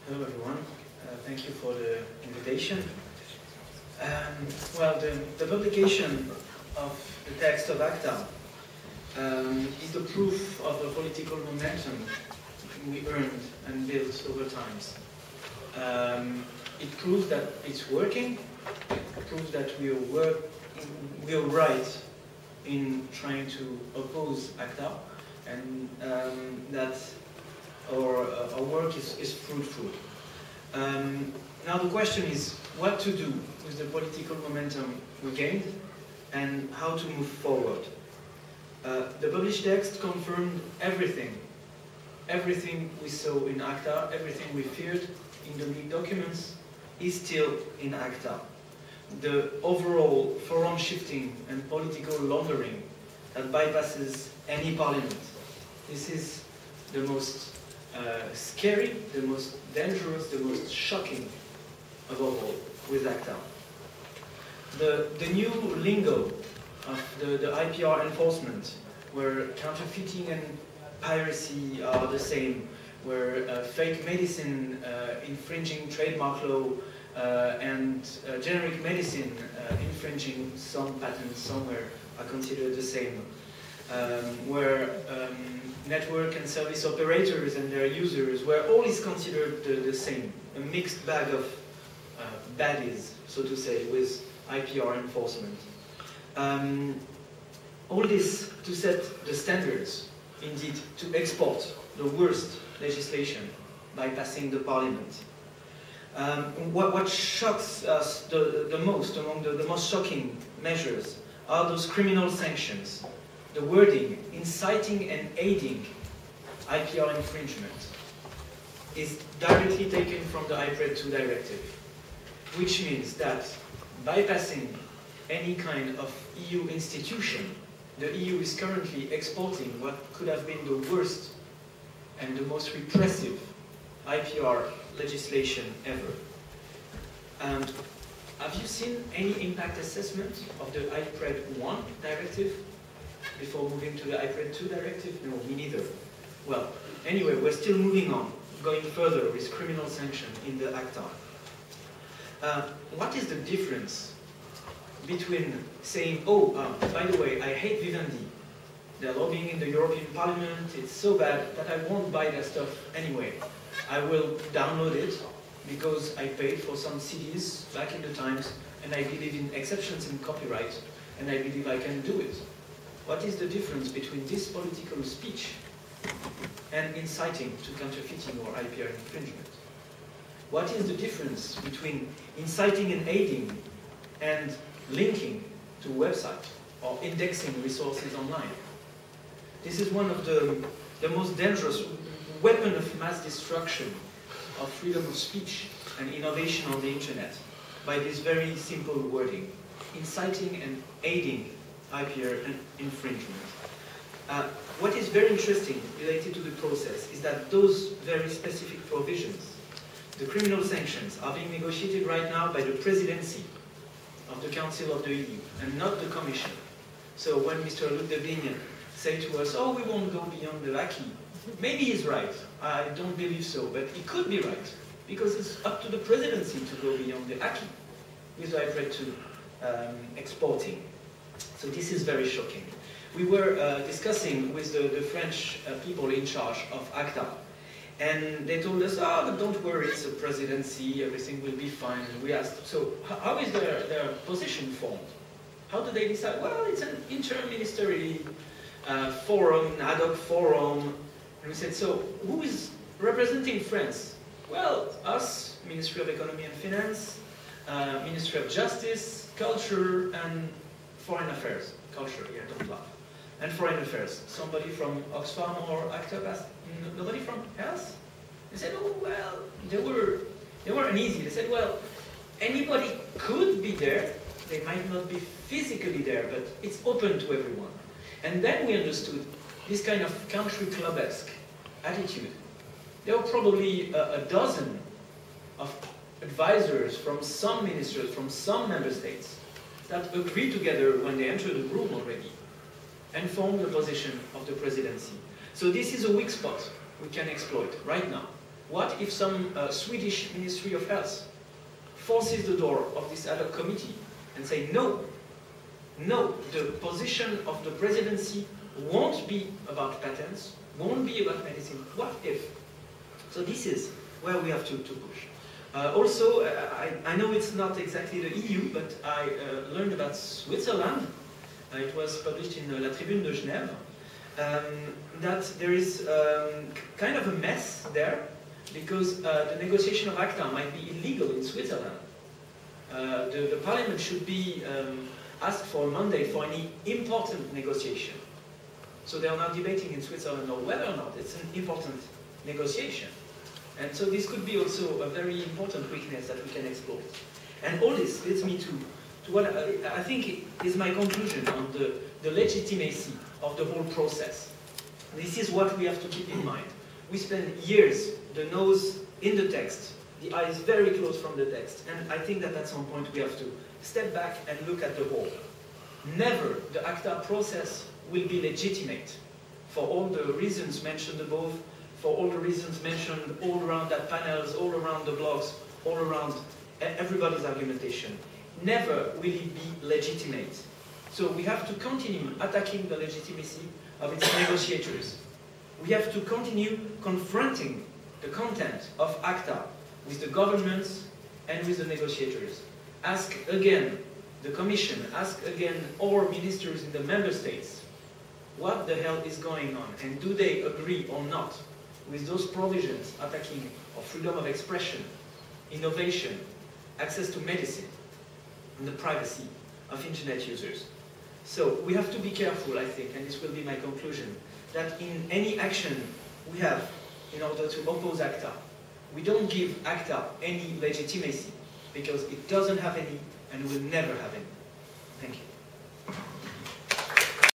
Hello everyone, thank you for the invitation. Well, the publication of the text of ACTA is the proof of the political momentum we earned and built over time. It proves that it's working, it proves that we are right in trying to oppose ACTA, and that our work is fruitful. Now the question is what to do with the political momentum we gained and how to move forward. The published text confirmed everything we saw in ACTA, everything we feared in the leaked documents is still in ACTA. The overall forum shifting and political laundering that bypasses any parliament. This is the most scary, the most dangerous, the most shocking of all with ACTA. The new lingo of the IPR enforcement, where counterfeiting and piracy are the same, where fake medicine infringing trademark law and generic medicine infringing some patents somewhere are considered the same, where network and service operators and their users, where all is considered the same, a mixed bag of baddies, so to say, with IPR enforcement. All this to set the standards, indeed, to export the worst legislation by passing the parliament. What shocks us the most, among the most shocking measures, are those criminal sanctions. The wording, inciting and aiding IPR infringement, is directly taken from the IPRED 2 directive, which means that bypassing any kind of EU institution, the EU is currently exporting what could have been the worst and the most repressive IPR legislation ever. And have you seen any impact assessment of the IPRED 1 directive before moving to the IPRED 2 directive? No, me neither. Well, anyway, we're still moving on, going further with criminal sanction in the ACTA. What is the difference between saying, oh, by the way, I hate Vivendi. They're lobbying in the European Parliament, it's so bad that I won't buy their stuff anyway. I will download it because I paid for some CDs back in the times and I believe in exceptions in copyright and I believe I can do it. What is the difference between this political speech and inciting to counterfeiting or IPR infringement? What is the difference between inciting and aiding and linking to a website or indexing resources online? This is one of the most dangerous weapon of mass destruction of freedom of speech and innovation on the internet by this very simple wording, inciting and aiding IPR infringement. What is very interesting related to the process is that those very specific provisions, the criminal sanctions, are being negotiated right now by the presidency of the Council of the EU and not the Commission. So when Mr. Luc de Vigne said to us, oh, we won't go beyond the acquis, maybe he's right. I don't believe so, but he could be right, because it's up to the presidency to go beyond the acquis with IPRED 2 exporting. So this is very shocking. We were discussing with the French people in charge of ACTA, and they told us, oh, but don't worry, it's a presidency, everything will be fine. And we asked, so how is their position formed? How do they decide? Well, it's an inter-ministerial forum, an ad hoc forum. And we said, so who is representing France? Well, us, Ministry of Economy and Finance, Ministry of Justice, Culture, and Foreign Affairs. Culture, yeah, don't laugh. And Foreign Affairs. Somebody from Oxfam or ACTA? Nobody from else? They said, oh, well, they were uneasy. They said, well, anybody could be there. They might not be physically there, but it's open to everyone. And then we understood this kind of country club-esque attitude. There were probably a dozen of advisors from some ministers, from some member states, that agreed together when they entered the room already and formed the position of the presidency. So this is a weak spot we can exploit right now. What if some Swedish Ministry of Health forces the door of this ad hoc committee and say, no, no, the position of the presidency won't be about patents, won't be about medicine. What if? So this is where we have to push. Also, I know it's not exactly the EU, but I learned about Switzerland. It was published in La Tribune de Genève, that there is kind of a mess there, because the negotiation of ACTA might be illegal in Switzerland. The parliament should be asked for a mandate for any important negotiation. So they are now debating in Switzerland whether or not it's an important negotiation. And so this could be also a very important weakness that we can explore. And all this leads me to what I think is my conclusion on the legitimacy of the whole process. This is what we have to keep in mind. We spend years, the nose in the text, the eyes very close from the text, and I think that at some point we have to step back and look at the whole. Never the ACTA process will be legitimate for all the reasons mentioned above, for all the reasons mentioned all around that panels, all around the blogs, all around everybody's argumentation. Never will it be legitimate. So we have to continue attacking the legitimacy of its negotiators. We have to continue confronting the content of ACTA with the governments and with the negotiators. Ask again the Commission, ask again all ministers in the member states, what the hell is going on, and do they agree or not with those provisions attacking of freedom of expression, innovation, access to medicine, and the privacy of internet users. So we have to be careful, I think, and this will be my conclusion, that in any action we have in order to oppose ACTA, we don't give ACTA any legitimacy, because it doesn't have any and will never have any.